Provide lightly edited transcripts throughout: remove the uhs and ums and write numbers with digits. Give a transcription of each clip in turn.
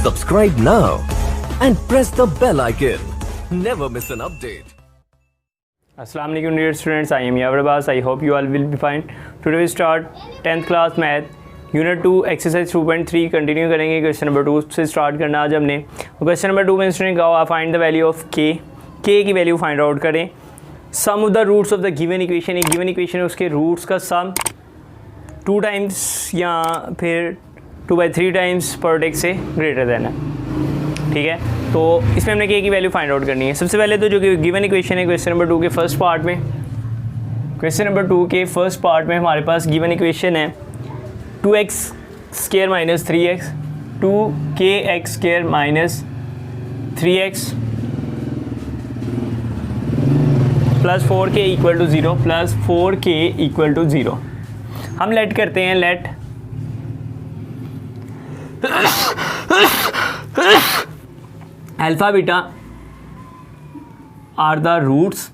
Subscribe now and press the bell icon. Never miss an update. Assalamu alaikum dear students, I am Yavar Abbas. I hope you all will be fine. Today we start 10th class math unit 2 exercise 2.3 continue करेंगे. Question number 2 से start करना आज हमने. Question number 2 में student कहा find the value of के की value find out करें. Sum of the roots of the given equation, एक गिवन इक्वेशन है उसके रूट्स का सम 2 टाइम्स या फिर 2/3 टाइम्स प्रोडक्ट से ग्रेटर देन है. ठीक है, तो इसमें हमने के की वैल्यू फाइंड आउट करनी है. सबसे पहले तो जो गिवन इक्वेशन है क्वेश्चन नंबर 2 के फर्स्ट पार्ट में, क्वेश्चन नंबर 2 के फर्स्ट पार्ट में हमारे पास गिवन इक्वेशन है 2x square minus 3x 2kx square minus 3x plus 4k equal to 0 plus 4k equal to 0. हम लेट करते हैं, let alpha beta are the roots.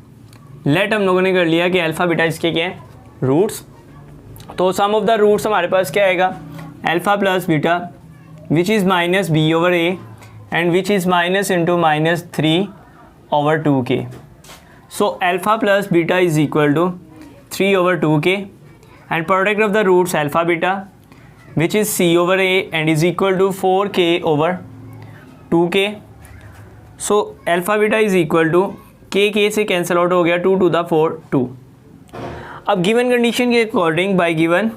Let हम लोगों ने कर लिया कि अल्फ़ा बीटा इसके क्या है, रूट्स. तो सम ऑफ द रूट्स हमारे पास क्या आएगा, alpha plus beta which is minus b over a and which is minus into minus 3 over 2k. So alpha plus beta is equal to 3 over 2k and product of the roots alpha beta which is c over a and is equal to 4k over 2k. So alpha beta is equal to k से cancel out हो गया 2 to the 4 2. अब given condition के according by given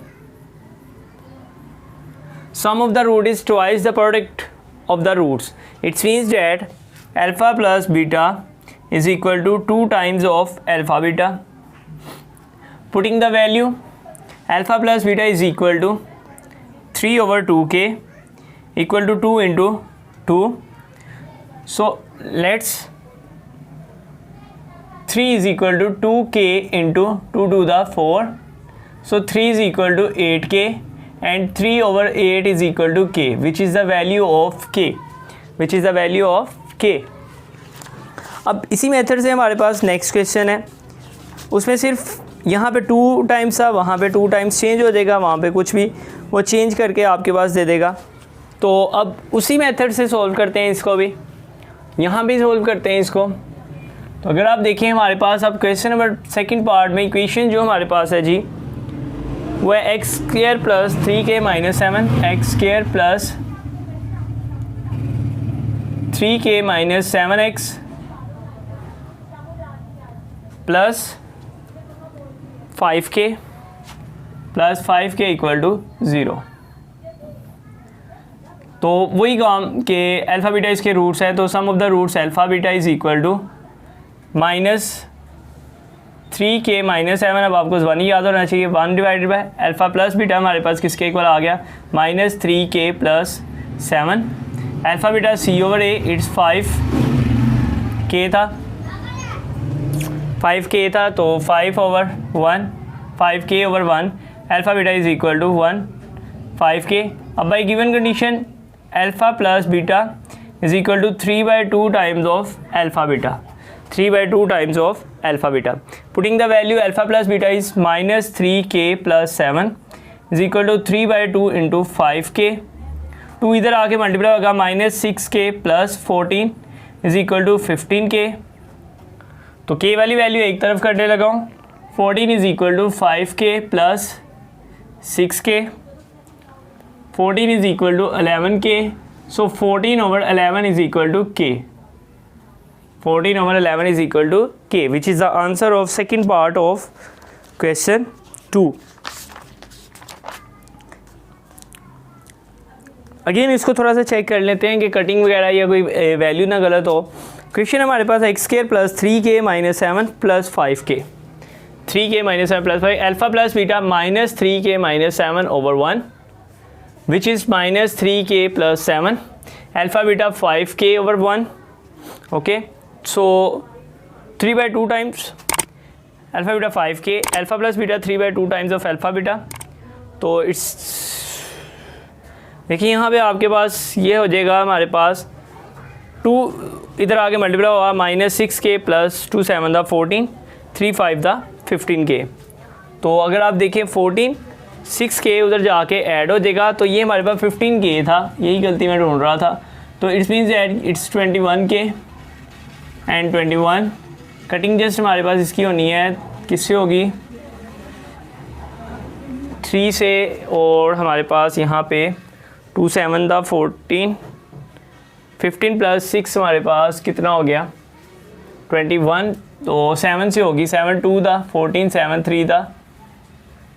sum of the root is twice the product of the roots. It's means that alpha plus beta is equal to 2 times of alpha beta. Putting the value alpha plus beta is equal to 3 over 2k equal to 2 into 2. So let's 3 is equal to 2k into 2 to the 4. So 3 is equal to 8k and 3 over 8 is equal to k, which is the value of k, which is the value of k. अब इसी method से हमारे पास next question है. उसमें सिर्फ यहाँ पे 2 times था, वहाँ पे 2 टाइम्स चेंज हो जाएगा, वहाँ पे कुछ भी वो चेंज करके आपके पास दे देगा. तो अब उसी मेथड से सॉल्व करते हैं इसको भी, यहाँ भी सॉल्व करते हैं इसको. तो अगर आप देखें हमारे पास अब क्वेश्चन नंबर सेकंड पार्ट में इक्वेशन जो हमारे पास है जी वो है x square plus 3k minus 7 x square plus 3k minus 7x plus 5k plus 5k equal to 0. तो वही काम के अल्फ़ा बीटा इसके रूट्स है, तो sum of the roots alpha beta is equal to minus 3k minus 7. अब आपको 1 ही याद होना चाहिए, 1 divided by alpha plus beta हमारे पास किसके इक्वल आ गया, minus 3k plus 7. Alpha beta c over a it's 5k था, 5k था तो 5 over 1 5k over 1 alpha beta is equal to 1 5k. अब by given condition alpha plus beta is equal to 3/2 times of alpha beta, 3/2 times of alpha beta. Putting the value alpha plus beta is minus 3k plus 7 is equal to 3/2 into 5k. 2 इधर आके multiply होगा, minus 6k plus 14 is equal to 15k. तो k वाली value एक तरफ करने लगा हूँ. 14 is equal to 5k plus 6k. 14 is equal to 11k. So 14 over 11 is equal to k. 14 over 11 is equal to k, which is the answer of second part of question 2. Again इसको थोड़ा सा check कर लेते हैं कि cutting वगैरह या कोई वैल्यू ना गलत हो. क्वेश्चन हमारे पास x square plus 3k minus 7 plus 5k, 3k minus 7 plus 5 alpha plus beta minus 3k minus 7 over 1 which is minus 3k plus 7. Alpha beta 5k over 1. Okay, so 3/2 times alpha beta 5k, alpha plus beta 3/2 times of alpha beta. तो it's देखिए यहाँ पे आपके पास ये हो जाएगा हमारे पास 2 इधर आके मल्टीप्लाई होगा, minus 6k plus 2 7 the 14 3 5 the 15k. तो अगर आप देखें 14 6k उधर जाके ऐड हो जाएगा, तो ये हमारे पास 15k था, यही गलती मैं ढूंढ रहा था. तो it's means that it's 21k and 21 cutting just हमारे पास इसकी होनी है, किससे होगी 3 से, और हमारे पास यहाँ पे 2 7 था 14, 15 प्लस 6 हमारे पास कितना हो गया 21, तो 7 से होगी, 7 2 था 14, 7 3 था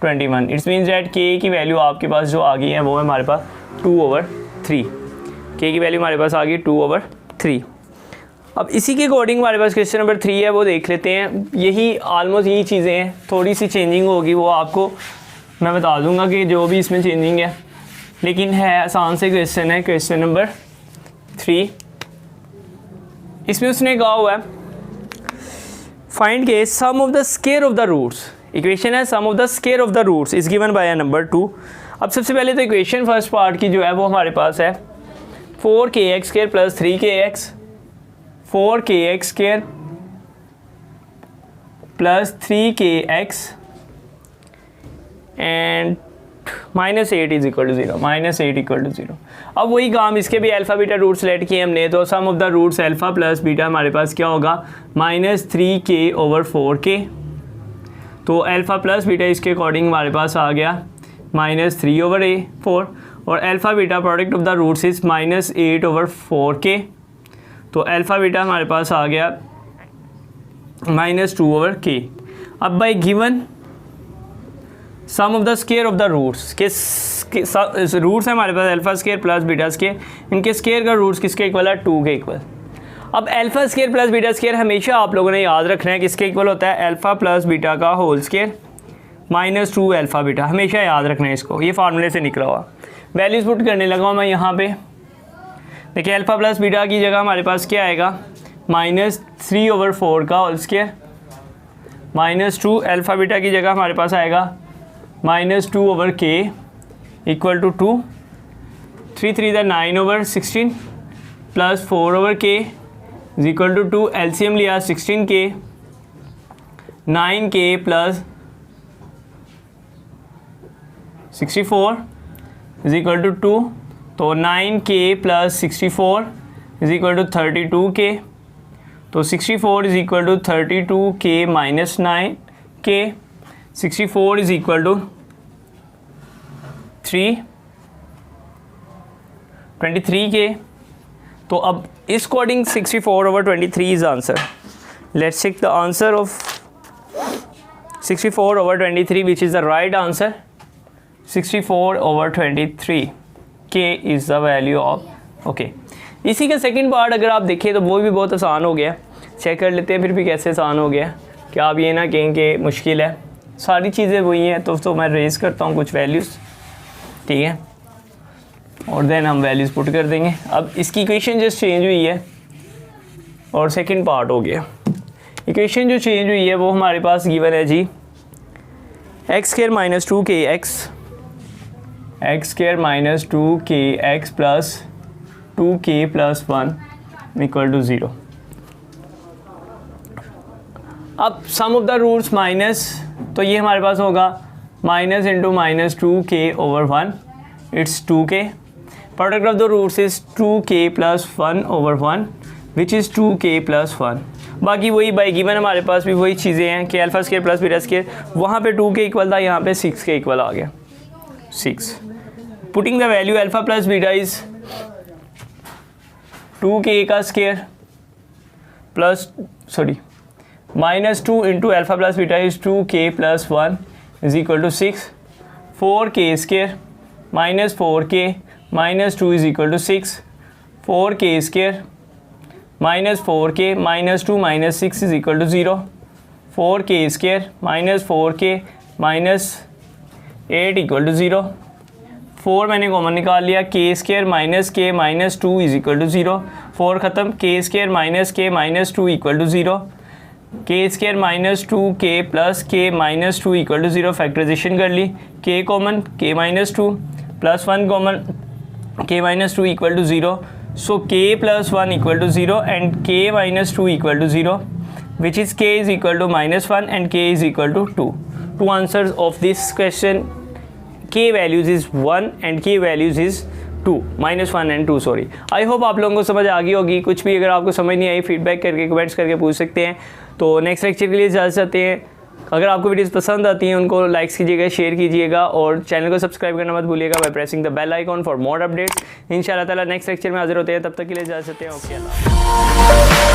21। इट्स मीन्स दैट के की वैल्यू आपके पास जो आ गई है वो है हमारे पास 2/3। के की वैल्यू हमारे पास आ गई 2/3। अब इसी के अकॉर्डिंग हमारे पास क्वेश्चन नंबर 3 है, वो देख लेते हैं। यही ऑलमोस्ट यही चीज़ें हैं, थोड़ी सी चेंजिंग होगी, वो आपको मैं बता दूंगा कि जो भी इसमें चेंजिंग है, लेकिन है आसान से क्वेश्चन है। क्वेश्चन नंबर 3 इसमें उसने कहा हुआ है फाइंड के sum of the square of the roots. Equation है sum of the square of the roots is given by number 2। अब सबसे पहले तो इक्वेशन फर्स्ट पार्ट की जो है वो हमारे पास है 4kx² plus 3kx, 4kx² plus 3kx and -8 is equal to 0, -8 equal to 0। अब वही काम, इसके भी अल्फ़ा बीटा रूट्स लेट किए हमने, तो sum of the roots alpha plus beta हमारे पास क्या होगा -3k/4k। तो अल्फ़ा प्लस बीटा इसके अकॉर्डिंग हमारे पास आ गया -3/4, और alpha beta product of the roots is -8/4k। तो अल्फ़ा बीटा हमारे पास आ गया -2/k। अब by given sum of the square of the roots के रूट्स है हमारे पास alpha square plus beta square, इनके स्क्वायर का रूट्स किसके इक्वल है 2 के इक्वल। अब alpha square plus beta square हमेशा आप लोगों ने याद रखना है किसके इक्वल होता है, अल्फ़ा प्लस बीटा का होल स्क्वायर -2 अल्फ़ा बीटा, हमेशा याद रखना है इसको, ये फार्मूले से निकला हुआ। वैल्यूज़ पुट करने लगा हूँ मैं यहाँ पे। देखिए अल्फ़ा प्लस बीटा की जगह हमारे पास क्या आएगा -3/4 का होल स्क्वायर, -2 अल्फ़ा बीटा की जगह हमारे पास आएगा -2/k इक्वल टू 2, 3 3 9/16 प्लस 4/k is equal to 2। LCM लिया 16k, 9k plus 64 is equal to 2, तो 9k plus 64 is equal to 32k। तो 64 is equal to 32k minus 9k, 64 is equal to 23k। तो अब इस according 64/23 is answer. Let's check the answer of 64/23 which is the right answer. 64/23 k is the value of okay. इसी का second part अगर आप देखें तो वो भी बहुत आसान हो गया, चेक कर लेते हैं फिर भी कैसे आसान हो गया। क्या आप ये ना कहें कि मुश्किल है, सारी चीज़ें वही हैं। तो मैं रेज करता हूँ कुछ वैल्यूज़, ठीक है, और देन हम वैल्यूज़ पुट कर देंगे। अब इसकी इक्वेशन जस्ट चेंज हुई है और सेकंड पार्ट हो गया। इक्वेशन जो चेंज हुई है वो हमारे पास गिवन है जी x² - 2kx, x² - 2kx plus 2k plus 1 equal to 0। अब sum of the roots minus, तो ये हमारे पास होगा minus into -2k/1, it's 2k। Product of the roots is 2k plus 1/1 which is 2k plus 1। बाकी वही बाई गिवन हमारे पास भी वही चीज़ें हैं कि alpha square plus beta square, वहाँ पे 2 के इक्वल था, यहाँ पे 6 के इक्वल आ गया 6। Putting the value alpha plus beta is 2k का square plus -2 into alpha plus beta is 2k plus 1 is equal to 6। 4k square -4k -2 is equal to 6। 4k square -4k -2 -6 is equal to 0। 4k square -4k -8 equal to 0। 4 मैंने common निकाल लिया, k square -k -2 is equal to 0। 4 ख़त्म, k square -k -2 equal to 0। k square -2k plus k -2 equal to 0, factorization कर ली। k common, k -2 plus 1 common, k -2 equal to 0। So k plus 1 equal to 0 and k -2 equal to 0 which is k is equal to -1 and k is equal to 2। Two answers of this question, k values is 1 and k values is -1 and 2 sorry. I hope आप लोगों को समझ आ गई होगी। कुछ भी अगर आपको समझ नहीं आई फीडबैक करके कमेंट्स करके पूछ सकते हैं। तो नेक्स्ट लेक्चर के लिए इजाज़त चाहते हैं। अगर आपको वीडियोस पसंद आती हैं उनको लाइक्स कीजिएगा, शेयर कीजिएगा और चैनल को सब्सक्राइब करना मत भूलिएगा by pressing the bell icon for more updates. इंशाल्लाह ताला नेक्स्ट लेक्चर में हाजिर होते हैं, तब तक के लिए इजाज़त चाहते हैं। ओके।